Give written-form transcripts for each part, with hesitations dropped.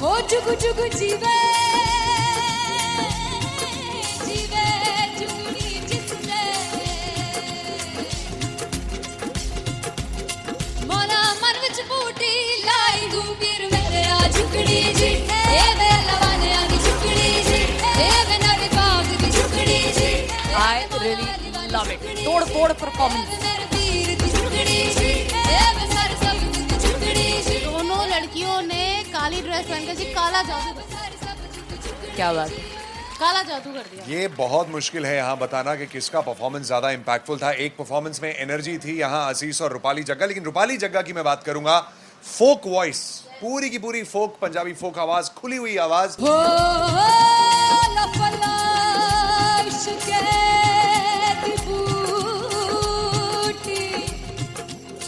ओ जुगु जुगु जीवे जीवे जुगनी जिसने मोला मन विच बूटी लाई दूबीर मेरे आ झुकड़ी जी ए वे लवाने आ झुकड़ी जी ए वे नवी बाग दी झुकड़ी जी I really love it. तोड़ परफॉर्मेंस। दोनों लड़कियों ने काली ड्रेस पहनकर जी काला जादू क्या बात है, काला जादू कर दिया। ये बहुत मुश्किल है यहाँ बताना कि किसका परफॉर्मेंस ज्यादा इंपैक्टफुल था। एक परफॉर्मेंस में एनर्जी थी यहाँ असीस और रूपाली जग्गा, लेकिन रूपाली जग्गा की मैं बात करूंगा फोक वॉइस, पूरी की पूरी फोक, पंजाबी फोक आवाज, खुली हुई आवाज।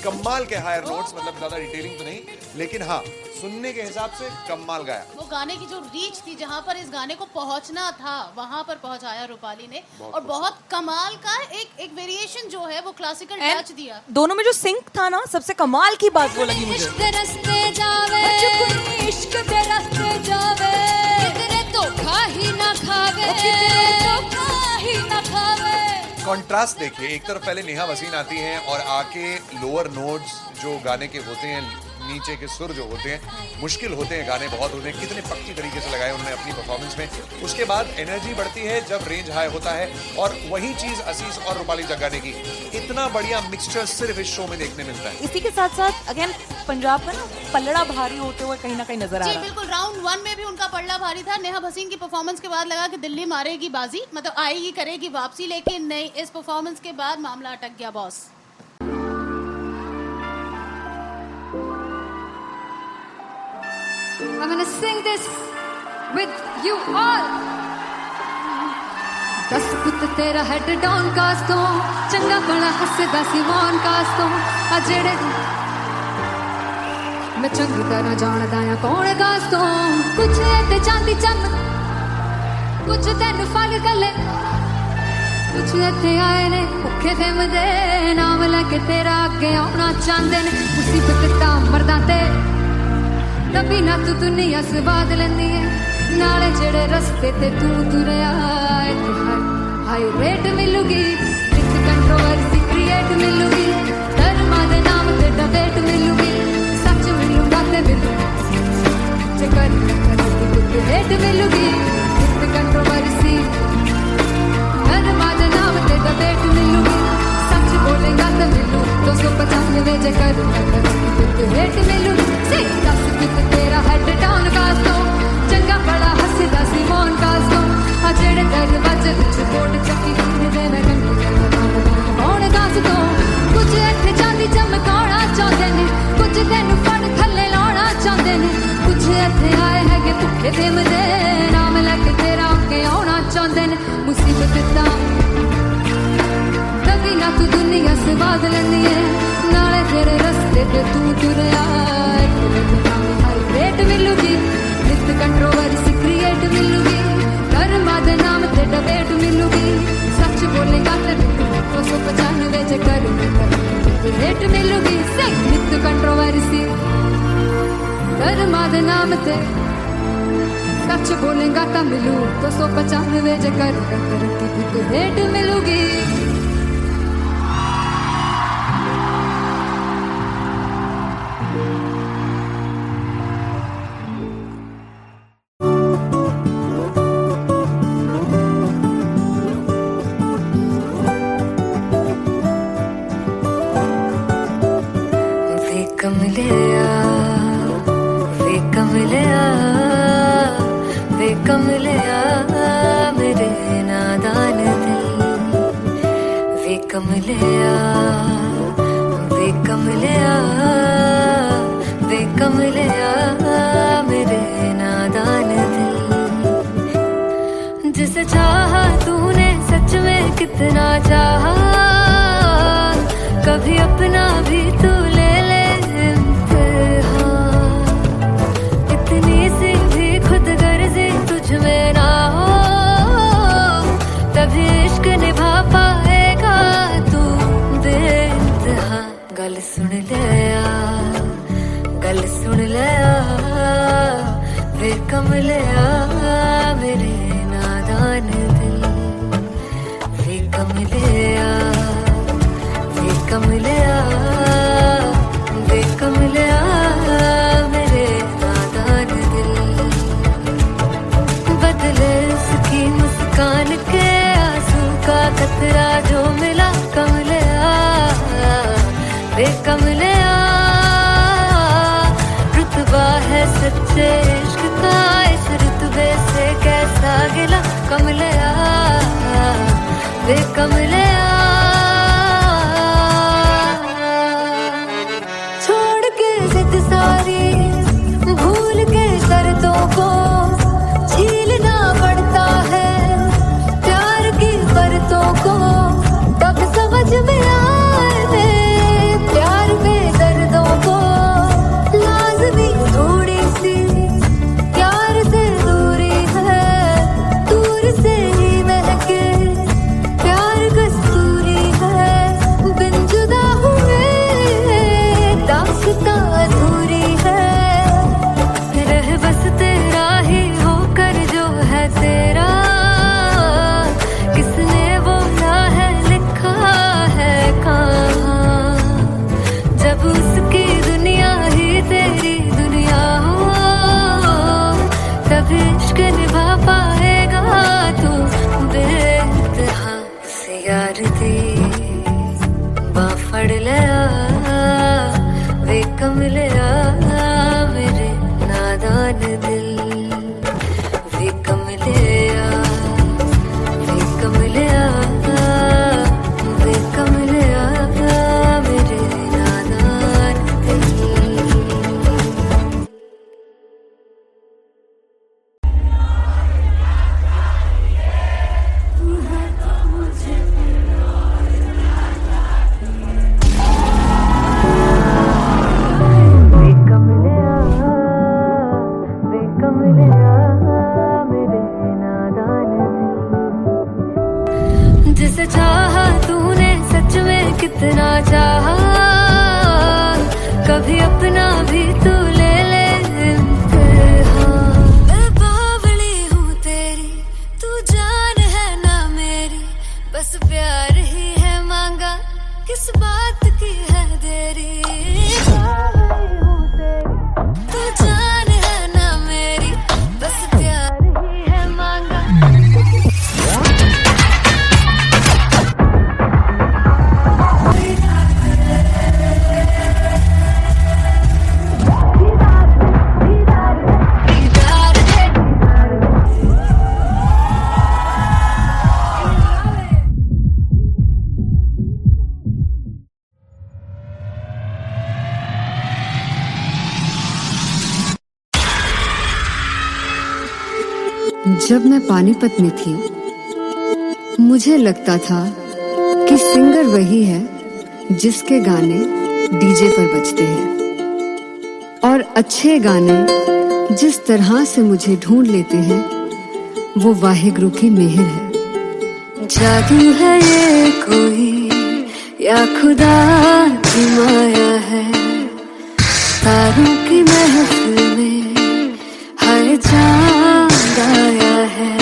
कमाल के हायर नोट्स, मतलब ज्यादा डिटेलिंग तो नहीं, लेकिन हाँ सुनने के हिसाब से कमाल गाया। वो गाने की जो रीच थी, जहाँ पर इस गाने को पहुंचना था वहां पर पहुंचाया रूपाली ने, और बहुत कमाल का एक वेरिएशन जो है वो क्लासिकल टच दिया। दोनों में जो सिंक था ना, सबसे कमाल की बात वो लगी मुझे। इश्क दे रस्ते जावे इश्क दे रस्ते जावे किधरे धोखा ही ना खावे किधरे धोखा ही ना खावे। कॉन्ट्रास्ट देखिए, एक तरफ पहले नेहा वसीन आती हैं और आके लोअर नोट्स जो गाने के होते हैं, नीचे के सुर जो होते हैं, मुश्किल होते हैं, गाने बहुत होते हैं, कितने पक्की तरीके से लगाए उन्होंने अपनी परफॉर्मेंस में। उसके बाद एनर्जी बढ़ती है जब रेंज हाई होता है, और वही चीज असीस और रूपाली जग्गा ने की। इतना बढ़िया मिक्सचर सिर्फ इस शो में देखने मिलता है। इसी के साथ साथ अगेन पंजाब का ना पलड़ा भारी होते हुए कहीं ना कहीं नजर आ जी रहा है। बिल्कुल, राउंड 1 में भी उनका पलड़ा भारी था। नेहा भसीन की परफॉर्मेंस के बाद लगा कि दिल्ली मारेगी बाजी, मतलब आएगी करेगी वापसी, लेकिन नहीं, इस परफॉर्मेंस के बाद मामला अटक गया boss. I'm gonna sing this with you all. दस पुत तेरा हेड डाउन कास तो चंगा बड़ा हसदा सी मौन कास तो आ जेड़े मैं चंगी तरह जानदा आ कौन कास तो कुछ ते चांदी चम कुछ तेन फल गले कुछ इत्थे आए ने भुखे ते मदे नाम लेके तेरा अगे आउणा चाहंदे ने मुसीबत तां मरदा ते तभी ना तू दुनिया स्वाद लेंदी है नाले जेड़े रस्ते ते तू तुरया हाई रेट मिलूगी विद कंट्रोवर्सी क्रिएट मिलूगी धर्मा दे नाम ते डिबेट मिलूगी सच मिलूगा ते मिलू जे कर रेट मिलूगी विद कंट्रोवर्सी धर्मा दे नाम ते डिबेट मिलूगी सच बोलेगा ते मिलू 295 जे कर रेट मिलूगी सही दस कित तेरा हेड डाउन कास तो चंगा बड़ा हसदा सी मौन कास तो आ जेड़े दरवाजे विच बोर्ड चक्की दे मैं कौन कास तो कुछ इत्थे चांदी चमकाना चाहते ने कुछ तेनू फड़ थल्ले लाना चाहते ने कुछ इत्थे आए हैगे भुखे ते मदे नाम लेके तेरा अगे आउणा चाहते ने मुसीबत तां तभी ना तू दुनिया स्वाद लेंदी है नाले तेरे रस्ते ते तू तुरया रेट मिलूगी विद कंट्रोवर्सी क्रिएट मिलूगी कर्मा दे नाम ते डिबेट मिलूगी सच बोलेगा ते 295 जे कर रेट मिलूगी सही विद कंट्रोवर्सी कर्मा दे नाम ते सच बोलेगा ता मिलू 295 जे कर रेट मिलूगी। कमलिया मेरे नादान दिल वे कमलिया मेरे नादान दिल जिसे चाहा तूने सच में कितना चाहा कभी अपना भी तू ले ले इतनी सी भी खुद गर्जी तुझ में ना हो तभी इश्क निभा पाएगा तू बेइंतहा। गल सुन लिया वे कमलिया मेरे नादान दिल, वे कमलिया, वे कमलिया, वे कमलिया मेरे नादान दिल। बदले उसकी मुस्कान के आंसू का कतरा जो मिला कमलिया, वे कमलिया। रुतबा है सच्चे इश्क का इस रुतबे से कैसा गिला कमलिया, वे कमलिया। छोड़ के जिद सारी भूल के शर्तों को झीलना पड़ता है प्यार की परतों को, तब समझ में आए प्यार में दर्दों को। लाज़मी थोड़ी सी प्यार से दूरी है, दूर से ही महके प्यार कस्तूरी है। बिन जुदा हुए दास्तां अधूरी है, रह बस तेरा ही होकर जो है तेरा। किसने बोला है लिखा है कहाँ, जब उसकी दुनिया ही तेरी दुनिया हो, तब इश्क निभा पाएगा तू बेइंतहा। से यार दी बां फड़ लिया, वे कमलिया मेरे नादान दिल, वे कमलिया, वे कमलिया, वे कमलिया मेरे नादान दिल। वे कमलिया, वे कमलिया मेरे नादान दिल। जिसे चाहा तूने सच में कितना चाहा, कभी अपना भी तू ले ले इम्तिहान। मैं बावली हूँ तेरी, तू जान है ना मेरी, बस प्यार ही है मांगा, किस बात की है देरी। बावली हूँ तेरी, तू जान है ना मेरी, बस प्यार ही है मांगा। जब मैं पानीपत में थी, मुझे लगता था कि सिंगर वही है जिसके गाने डीजे पर बजते हैं, और अच्छे गाने जिस तरह से मुझे ढूंढ लेते हैं वो वाहिगुरु की मेहर है। जादू है ये कोई या खुदा की माया है, तारों की महफिल में हर चांद आया है।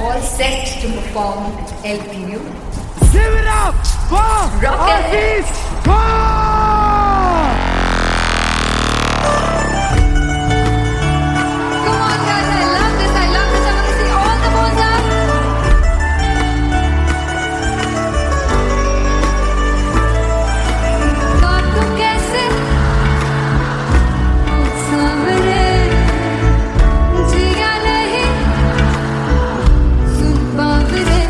All set to perform LPU. Give it up for Hafiz Khan! Come on guys, I love this, I love this. I want to see all the balls up. काटू कैसे सामने जिया नहीं सुन बाबरे।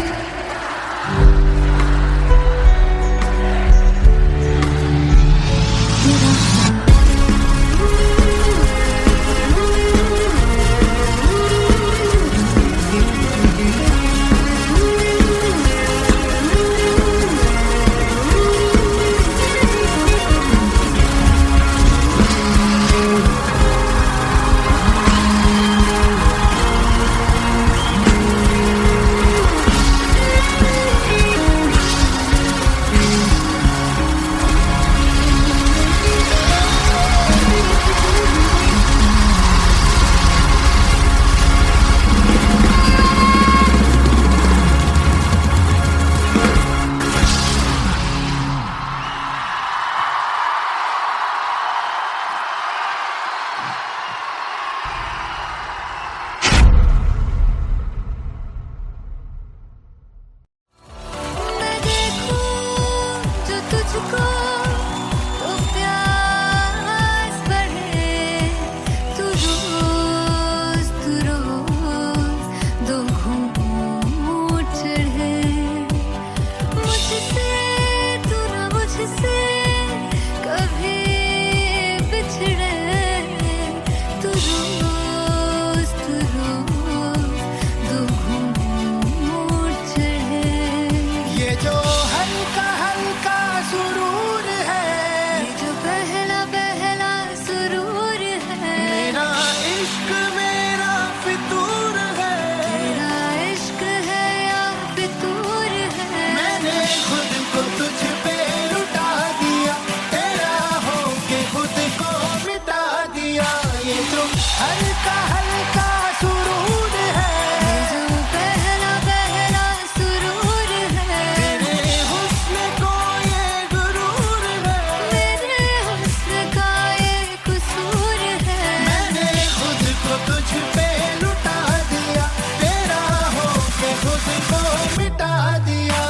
सुरूर है, ये जो पहला पहला सुरूर है, मेरा इश्क मेरा फितूर है, तेरा इश्क है या फितूर है। मैंने खुद को तुझ पे लुटा दिया, तेरा होके खुद को मिटा दिया। ये जो हल्का हल्का सुरूर है, ये जो पहला पहला सुरूर है, तेरे हुस्न को ये गुरूर है, मेरे हुस्न का ये कसूर है। मैंने खुद को तुझ पे लुटा दिया, तेरा होके खुद को मिटा दिया।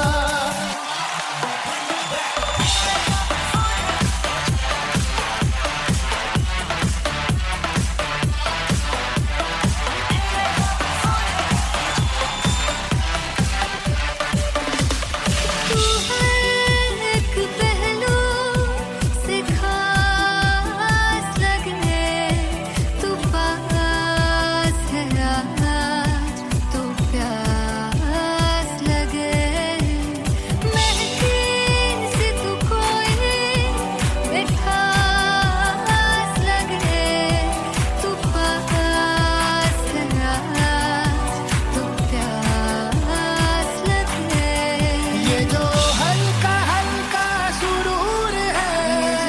तू हर एक पहलू से खास लगे, तू पास है आज तो प्यास लगे। महकी सी तू कोई मिठास लगे, तू पास है आज तो प्यास लगे। ये जो हल्का हल्का सुरूर है,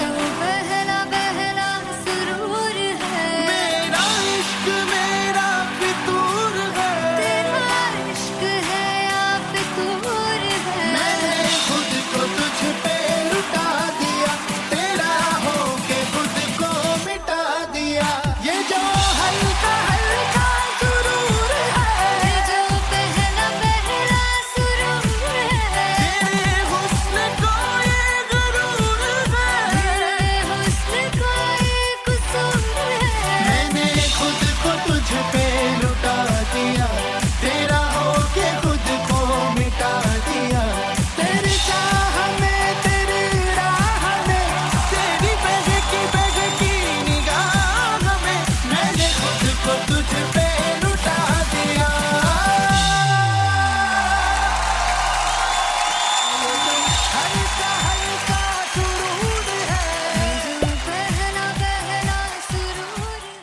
जो पहला पहला सुरूर है, मेरा इश्क मेरा फितूर है, तेरा इश्क है या फितूर है। मैंने खुद को तुझ पे लुटा दिया, तेरा होके खुद को मिटा दिया। ये जो हल्का हल्का सुरूर है, ये जो पहला पहला सुरूर है, तेरे हुस्न को ये गुरूर है, मेरे हुस्न का ये कसूर है। मैंने खुद को तुझ पे लुटा दिया, तेरा होके खुद को मिटा दिया। तेरी चाह में तेरी राह में, तेरी बहकी निगाह में, मैंने खुद को तुझ पे लुटा दिया। हल्का हल्का सुरूर है, जो पहला पहला सुरूर है।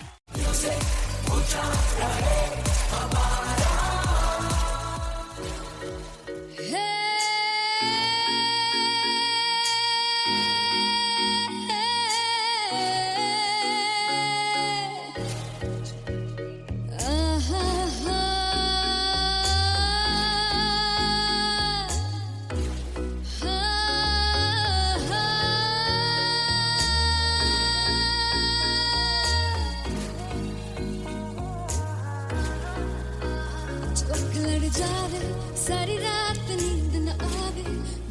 चौक लड़ जावे, सारी रात नींद न आवे,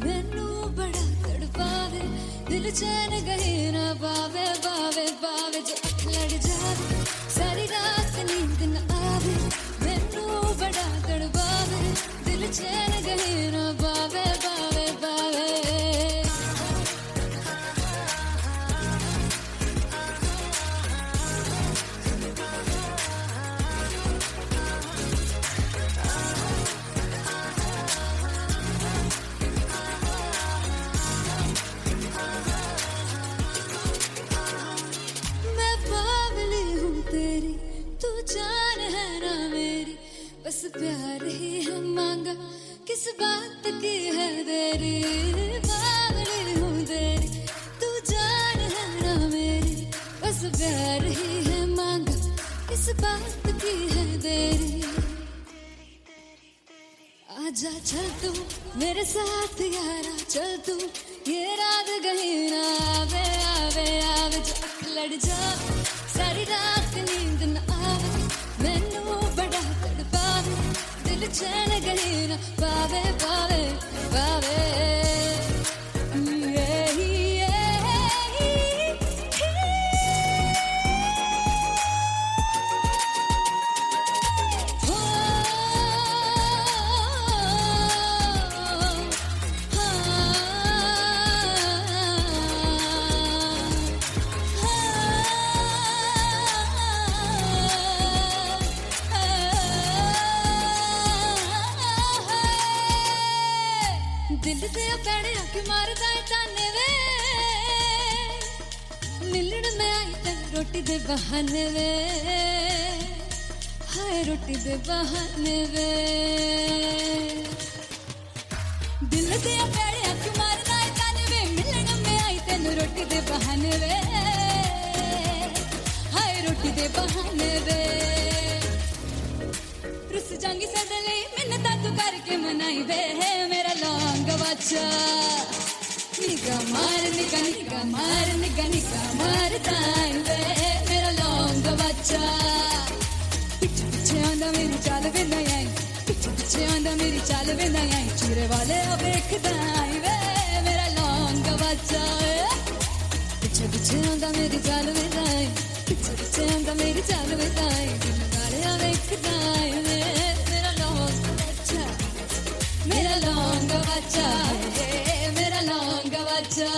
मैनू बड़ा तड़पावे, दिल चैन गहे ना पावे पावे पावे। चौक लड़ जावे, सारी रात नींद न आवे, मैनू बड़ा तड़पावे, दिल चैन गहे ना पावे पावे पावे। मैं बावली हूँ तेरी, तू जान है ना मेरी, बस प्यार ही है मांगा, किस बात की है देरी। बावली हूँ तेरी, तू जान है ना मेरी, बस प्यार ही है मांगा, किस बात की है देरी। आजा चल तू मेरे साथ यारा, चल तू ये रात कहीं ना आवे आवे आवे। जो अख लड़ जावे, सारी रात नींद न आवे, मैनू बड़ा तड़पावे, दिल चैन कहीं ना पावे पावे पावे। दिल दे पैने अख मारदा है ताने वे मिलन में आई तेन रोटी दे बहाने वे हाय रोटी दे बहाने वे दिल दे पैने अख मारदा है ताने वे मिलन में आई तेन रोटी दे बहाने वे हाय रोटी दे बहाने वे रुस जांगी सदले मिन्नता तू करके मनाई वे मेरा लौंग बच्चा निगा मार निगा निगा मार निगा निगा मार ताई वे मेरा लौंग बच्चा पीछे पीछे आंदा मेरी चाल वे नहीं आई पीछे पीछे आंदा मेरी चाल वे नहीं आई चूरे वाले अब देखदा आई वे मेरा लौंग बच्चा पीछे पीछे आंदा मेरी चाल वे नहीं आई पीछे पीछे आंदा मेरी चाल वे नहीं आई दिल वाले अब देखदा आई वे मेरा लौंग बच्चा मेरा लौंग बच्चा मेरा लौंग बच्चा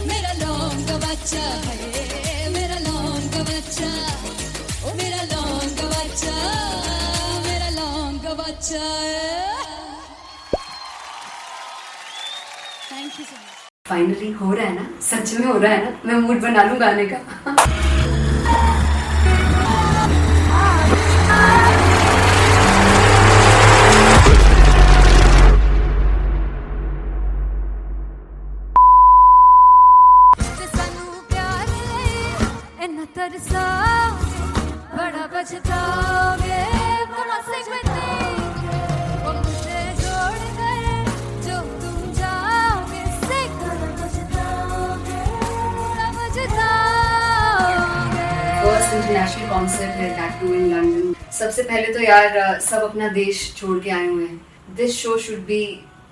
मेरा लौंग बच्चा मेरा लौंग बच्चा ओ मेरा लौंग बच्चा मेरा लौंग बच्चा thank you so much finally हो रहा है ना, सच में हो रहा है ना, मैं मूड बना लूं गाने का। तरसा बड़ा पछताओगे मुनासिब में देंगे वो मुझे जोड़ कर जो तुम जाओगे से बड़ा पछताओगे बड़ा पछताओगे। फर्स्ट इंटरनेशनल कॉन्सर्ट है दैट टू इन लंदन। सबसे पहले तो यार सब अपना देश छोड़ के आए हुए हैं। This show should be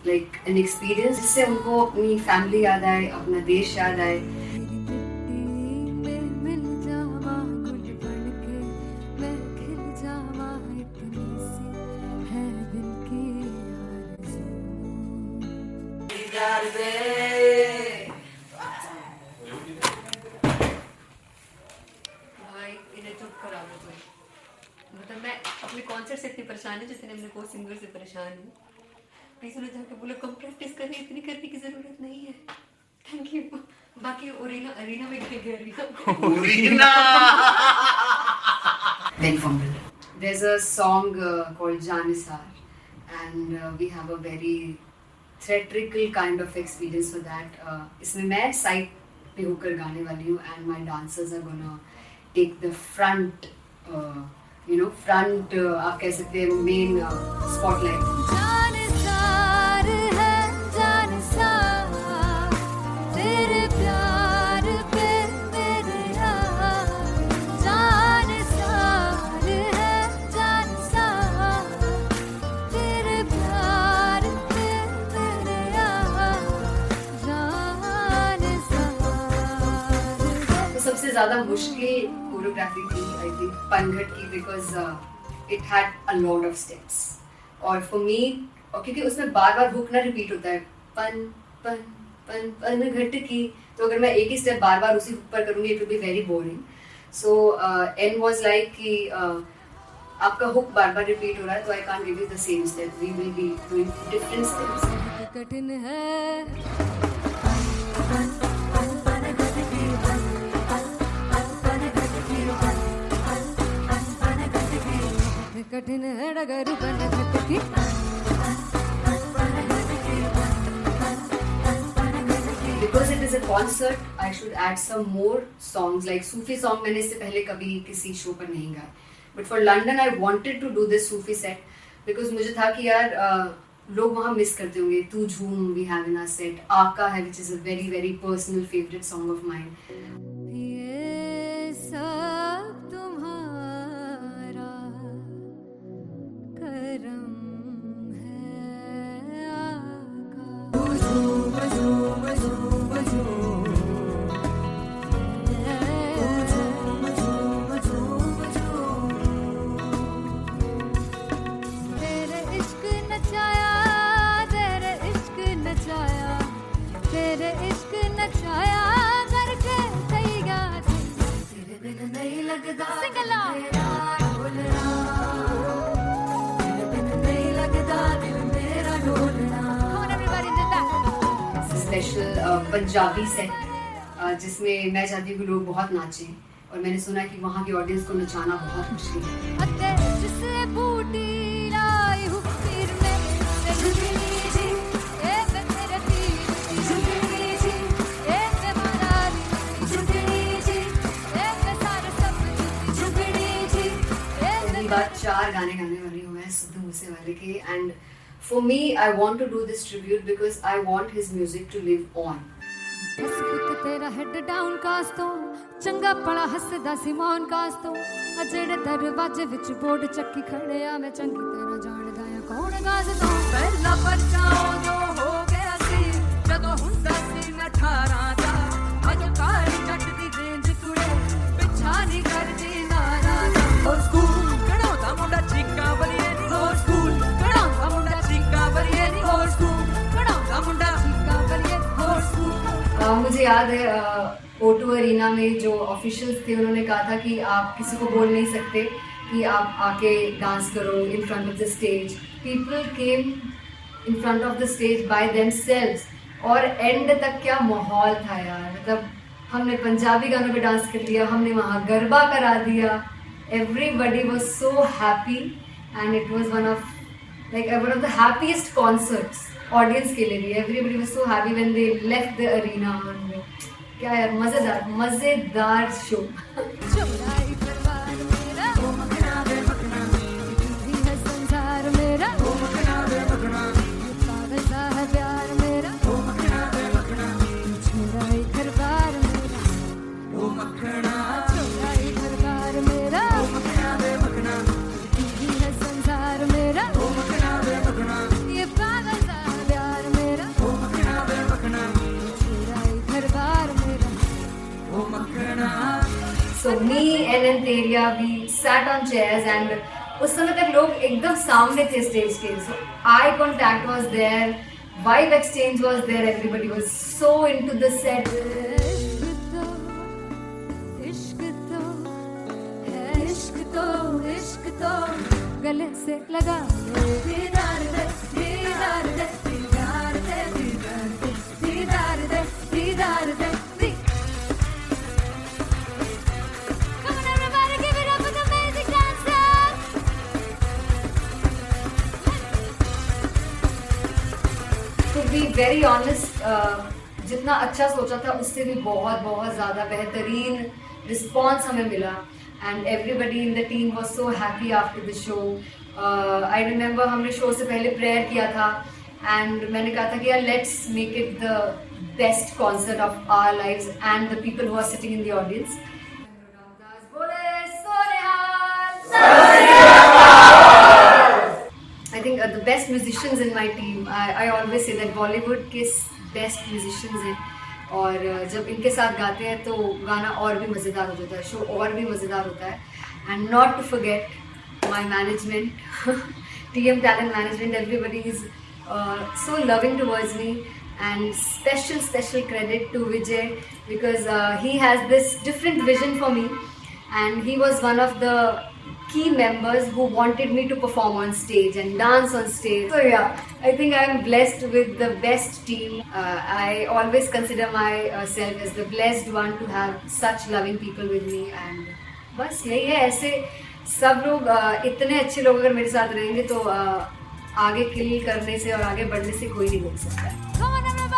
like an experience जिससे उनको अपनी फैमिली याद आए, अपना देश याद आए। भाई इन्हें चुप करा दो कोई। मतलब मैं अपने कॉन्सर्ट से इतनी परेशान हूँ जितने अपने को सिंगर से परेशान हूँ। प्लीज उन्हें जाके बोलो कम प्रैक्टिस करनी, इतनी करने की जरूरत नहीं है। Thank you. बाकी अरीना में गए arena Very fumble. There's a song called Janisar and we have a very theatrical kind of experience for that. इसमें मैं साइड पे होकर गाने वाली हूँ and my dancers are gonna take the front, front आप कह सकते हैं main spotlight. जानिसार है जानिसार तेरे प्यार पे मेरे यार जानिसार है जानिसार तेरे प्यार पे मेरे यार जानिसार। तो सबसे ज़्यादा मुश्किल कोरियोग्राफी थी आई थिंक पनघट की because it had a lot of steps और फॉर मी और क्योंकि उसमें बार बार हुक ना रिपीट होता है पन पन पन पन घट की, तो अगर मैं एक ही स्टेप बार बार उसी हुक पर करूँगी it will be very boring. So an was like कि आपका हुक बार बार रिपीट हो रहा है तो I can't give you the same step, we will be doing different steps. कठिन है कठिन है डगर बन घटकी Because it is a concert, I should add some more songs like Sufi song. मैंने इससे पहले कभी किसी शो पर नहीं गाया. But for London, I wanted to do this Sufi set because मुझे था कि यार लोग वहाँ मिस करते होंगे. तू झूम we have in our set. आका है which is a very very personal favorite song of mine. ये सब तुम्हारा करम है आका। स्पेशल पंजाबी सेट जिसमें मैं चाहती हूँ कि लोग बहुत नाचें, और मैंने सुना कि वहाँ की ऑडियंस को नचाना बहुत मुश्किल है। अते जिससे बूटी लाई हूँ पीर में जुगनी जी ए वे मेरे पीर जुगनी जी ए वे मरारी जुगनी जी ए वे सारे सब जुगनी जी ए पहली बार 4 गाने गाने वाली हूँ मैं सिद्धू मूसेवाले के, and for me I want to do this tribute because I want his music to live on. बस पुत तेरा हेड डाउन कास तो चंगा पड़ा हसदा सिमोन कास तो अजेड़े दरवाजे विच बोर्ड चक्की खड़े आ मैं चंगी तेरा जानदा आ कौन गाज तो पहला बच्चा जो हो गया सी जदों हुंदा सी मैं 18 दा अज काली जट दी रेंज कुड़े पिछा नहीं करदी नारा हो स्कूल कढ़ाउंदा मुंडा चीका बलिए नी हो स्कूल कढ़ाउंदा मुंडा चीका बलिए नी हो स्कूल कढ़ाउंदा मुंडा चीका बलिए हो स्कूल। मुझे याद है O2 अरीना में जो ऑफिशियल्स थे उन्होंने कहा था कि आप किसी को बोल नहीं सकते कि आप आके डांस करो in front of the stage. People came in front of the stage by themselves, और एंड तक क्या माहौल था यार, मतलब हमने पंजाबी गानों पे डांस कर लिया, हमने वहाँ गरबा करा दिया, everybody was so happy and it was one of the happiest concerts audience के लिए भी। Everybody was so happy when they left the arena. क्या यार, मजेदार शो। चौराई परिवार मेरा ओ मखना दे मखना भी है संसार मेरा ओ मखना दे मखना पागल सा है प्यार मेरा ओ मखना दे मखना चौराई परिवार मेरा ओ मखना चौराई परिवार मेरा ओ मखना दे मखना भी है संसार मेरा ओ मखना दे मखना ये पागल सा है प्यार मेरा ओ मखना दे मखना चौराई परिवार मेरा। So me and Anteria, we sat on chairs and उस समय तक लोग एकदम सामने थे स्टेज के, so eye contact was there, vibe exchange was there, everybody was so into the set. इश्क तो गले से लगा दीदार दे दीदार दे दीदार दे दीदार दे दीदार दे। Come on everybody, give it up for the amazing dancers. To be very honest, जितना अच्छा सोचा था उससे भी बहुत ज़्यादा बेहतरीन रिस्पॉन्स हमें मिला, and everybody in the team was so happy after the show. I remember हमने शो से पहले प्रेयर किया था, एंड मैंने कहा था कि यार let's make it the best concert of our lives and the people who are sitting in the audience. I think the best musicians in my team, I always say that Bollywood के best musicians हैं, और जब इनके साथ गाते हैं तो गाना और भी मज़ेदार हो जाता है, शो और भी मज़ेदार होता है। And not to forget my management, TM Talent Management, everybody is so loving towards me, and special credit to Vijay because he has this different vision for me, and he was one of the key members who wanted me to perform on stage and dance on stage. So yeah, I think I am blessed with the best team. I always consider myself as the blessed one to have such loving people with me, and बस यही है। ऐसे सब लोग इतने अच्छे लोग अगर मेरे साथ रहेंगे तो आगे किल करने से और आगे बढ़ने से कोई नहीं रोक सकता है। Come on everybody.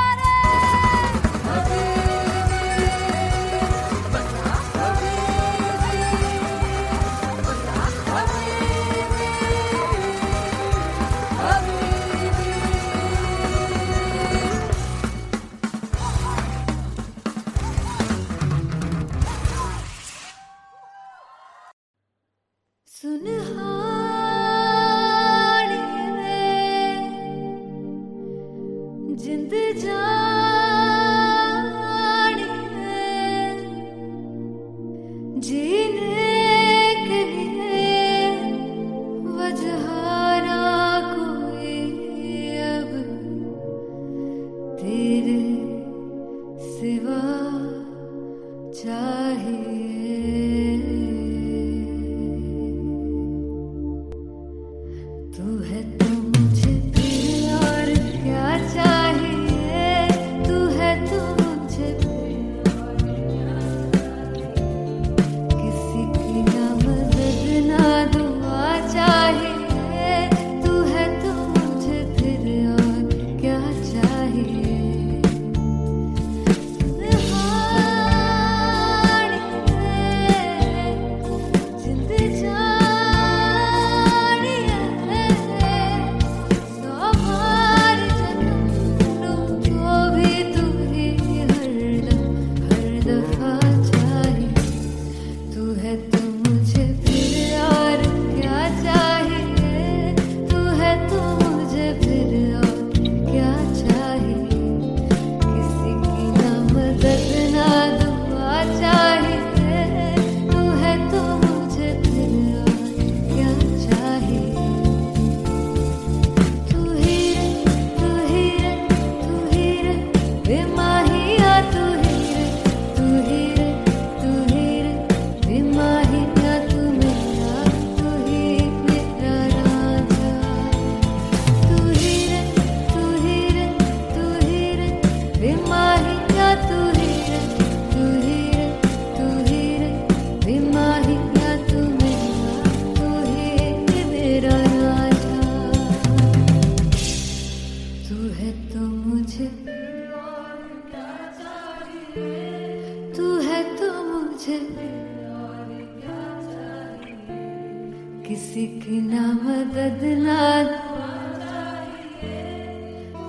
किसी की ना मदद ना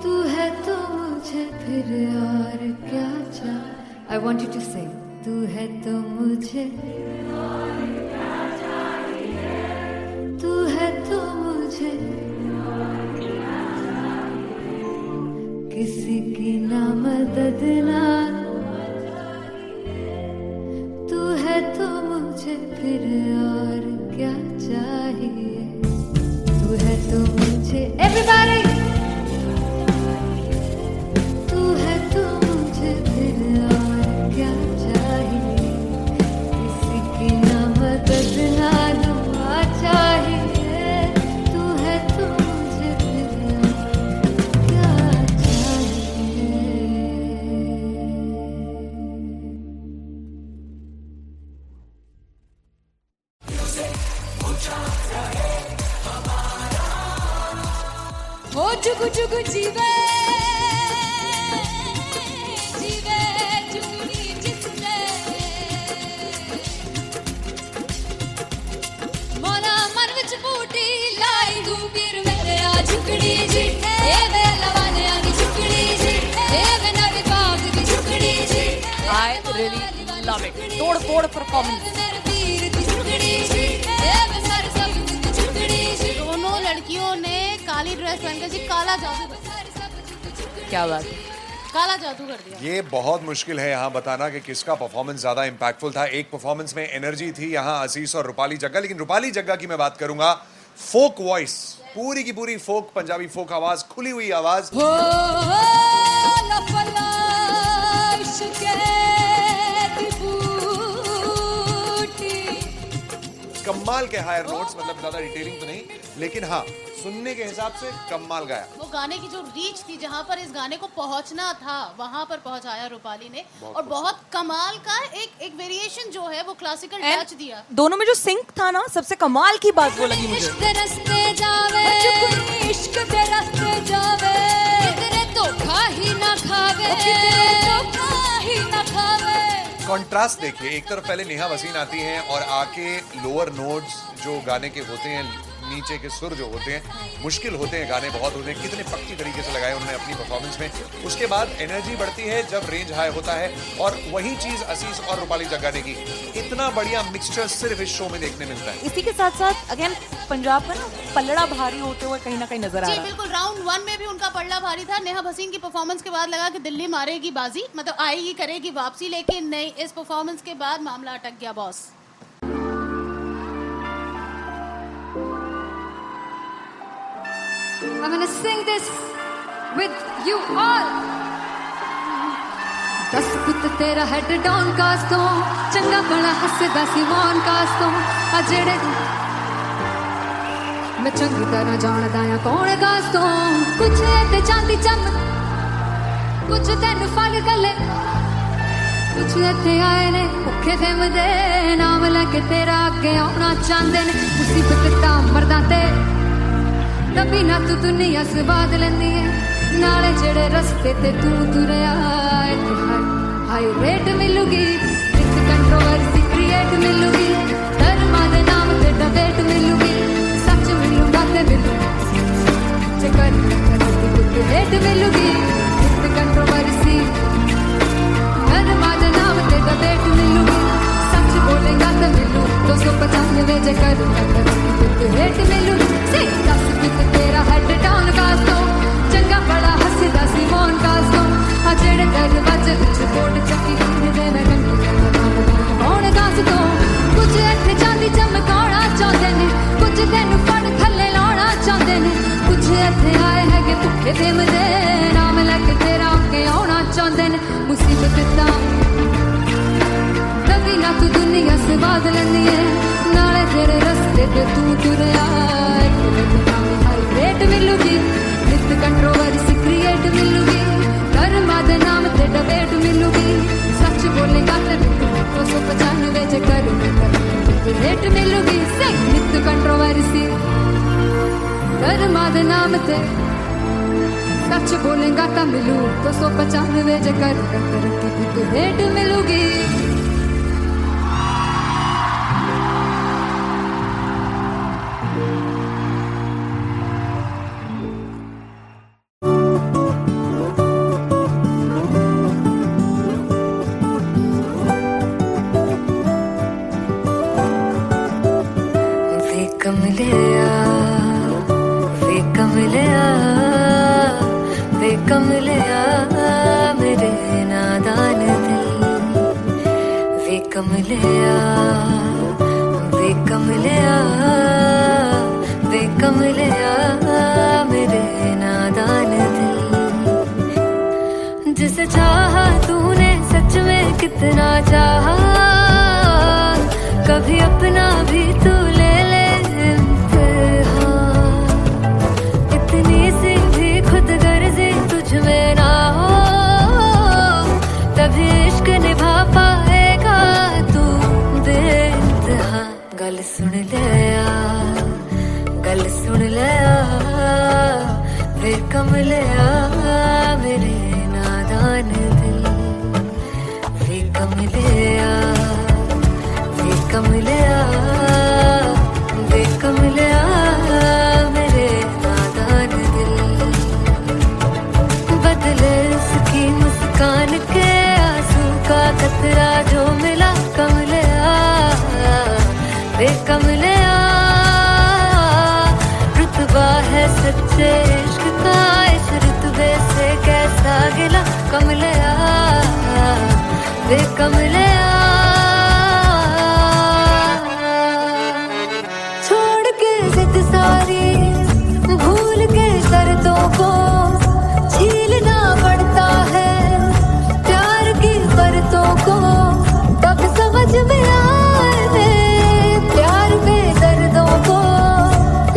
तू है तो मुझे फिर और क्या चाह। I want you to say तू है तो मुझे तू है तो मुझे किसी की ना मदद ना तू है तो मुझे फिर और क्या चाहिए। तू है तो मुझे everybody तू है तो मुझे फिर और क्या चाहिए। किसी की ना मदद ना दुआ चाहिए। तू है तो मुझे फिर और क्या चाहिए। ओ जुगु जुगु जीवे जीवे जुगनी जिसने मोरा मन विच बूटी लाई दूबीर मेरे आ झुकड़ी जी ए वे लवाने आगी झुकड़ी जी ए वे नवी बाग की झुकड़ी जी। I really love it. तोड़ परफॉर्मेंस। मेरे वीर की झुकड़ी जी ए वे सर सब की झुकड़ी जी। दोनों लड़कियों ने काली ड्रेस पहनकर जी काला जादू क्या बात है। काला जादू कर दिया। ये बहुत मुश्किल है यहाँ बताना कि किसका परफॉर्मेंस ज्यादा इंपैक्टफुल था। एक परफॉर्मेंस में एनर्जी थी यहाँ असीस और रूपाली जग्गा, लेकिन रूपाली जग्गा की मैं बात करूंगा फोक वॉइस, पूरी की पूरी फोक, पंजाबी फोक आवाज, खुली हुई आवाज। हो लफला इश्क़े दी बूटी। कमाल के हायर नोट्स, मतलब ज्यादा डिटेलिंग तो नहीं, लेकिन हाँ सुनने के हिसाब से कमाल गाया। वो गाने की जो रीच थी, जहाँ पर इस गाने को पहुंचना था वहां पर पहुंचाया रूपाली ने। और बहुत कमाल का एक वेरिएशन जो है वो क्लासिकल टच दिया। दोनों में जो सिंक था ना, सबसे कमाल की बात वो लगी मुझे। इश्क दे रस्ते जावे इश्क दे रस्ते जावे कितने धोखा ही ना खावे धोखा ही ना खावे। कॉन्ट्रास्ट देखिए, एक तरफ पहले नेहा वसीन आती हैं और आके लोअर नोट्स जो गाने के होते हैं, नीचे के सुर जो होते हैं, मुश्किल होते हैं, गाने बहुत होते हैं, कितने पक्की तरीके से लगाए उन्होंने अपनी परफॉर्मेंस में। उसके बाद एनर्जी बढ़ती है जब रेंज हाई होता है, और वही चीज असीस और रूपाली जग्गा ने की। इतना बढ़िया मिक्सचर सिर्फ इस शो में देखने मिलता है। इसी के साथ साथ अगेन पंजाब का ना पल्लड़ा भारी होते हुए कहीं ना कहीं नजर आ जी रहा है। बिल्कुल, राउंड 1 में भी उनका पल्ला भारी था। नेहा भसीन की परफॉर्मेंस के बाद लगा कि दिल्ली मारेगी बाजी, मतलब आएगी करेगी वापसी, लेकिन नहीं, इस परफॉर्मेंस के बाद मामला अटक गया boss. I'm gonna sing this with you all. दस पुत तेरा हेड डाउन कास तो चंगा बड़ा हसदा सी मौन कास तो आ जेड़े मैं चंगी तरह जानदा आ कौन कास तो कुछ ते चांदी चम कुछ तेन फल गले कुछ इत्थे आए ने भुखे फिमदे नाम लेके तेरा अगे आउणा चाहंदे ने मुसीबत तां मरदा ते तभी ना तू दुनिया स्वाद लेंदी है नाले जेड़े रस्ते ते तू तुरया हाई रेट मिलूगी इस कंट्रोवर्सी क्रिएट मिलूगी धर्मा दे नाम ते डिबेट मिलूगी सच मिलूगा ते मिलू जेकर कुछ रेट मिलूगी इस कंट्रोवर्सी धर्मा दे नाम ते डिबेट मिलूगी सच बोलेगा ते मिलू 295 जेकर कुछ रेट मिलूगी से तेरा हेड डाउन कास तो चंगा बड़ा हसदा सी मौन कास तो आ जेड़े दरवाजे विच कोट चक्की दे मैं कौन कास तो कुछ इत्थे चांदी चमकाउणा चाहंदे ने कुछ तैनू फड़ थल्ले लाउणा चाहंदे ने कुछ इत्थे आए हैगे भुखे फिमदे नाम लेके तेरा अगे आउणा चाहंदे ने मुसीबत तां तभी ना तू दुनिया स्वाद लैंदी है नाले तेरे रस्ते ते तू तुरया रेट मिलूगी नित कंट्रोवर्सी क्रिएट मिलूगी धर्मा दे नाम ते डिबेट मिलूगी सच बोलेगा ते 295 जेकर रेट मिलूगी से नित कंट्रोवर्सी धर्मा दे नाम ते सच बोलेगा ता मिलू 295 जेकर रेट मिलूगी। कमलिया वे कमलिया वे कमलिया मेरे नादान दिल वे कमलिया वे कमलिया वे कमलिया मेरे नादान दिल जिसे चाहा तूने सच में कितना चाहा कभी अपना भी तू ले ले इम्तिहान इतनी सी भी खुद गर्जी तुझ में ना हो तभी इश्क निभा पाएगा तू बेइंतहा गल सुन लिया गल सुन लिया वे कमलिया मेरे नादान दिल वे कमलिया वे कमलिया वे कमलिया मेरे नादान दिल बदले उसकी मुस्कान के आंसू का कतरा जो मिला कमलिया वे कमलिया रुतबा है सच्चे इश्क का इस रुतबे से कैसा गिला कमलिया वे कमलिया छोड़ के जिद सारी भूल के शर्तों को झीलना पड़ता है प्यार की परतों को तब समझ में आए प्यार में दर्दों को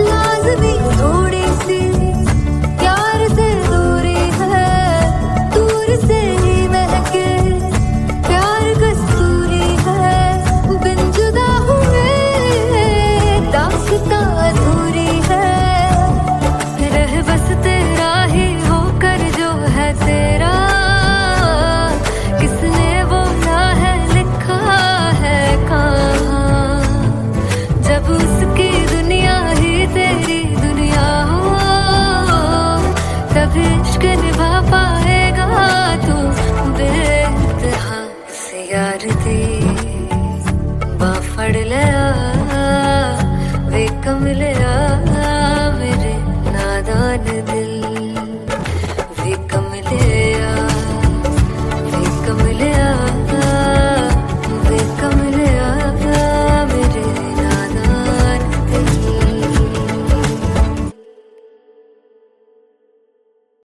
लाज़मी थोड़ी सी प्यार से दूरी है दूर से ही महके प्यार कस्तूरी है बिन जुदा हुए दास्तां अधूरी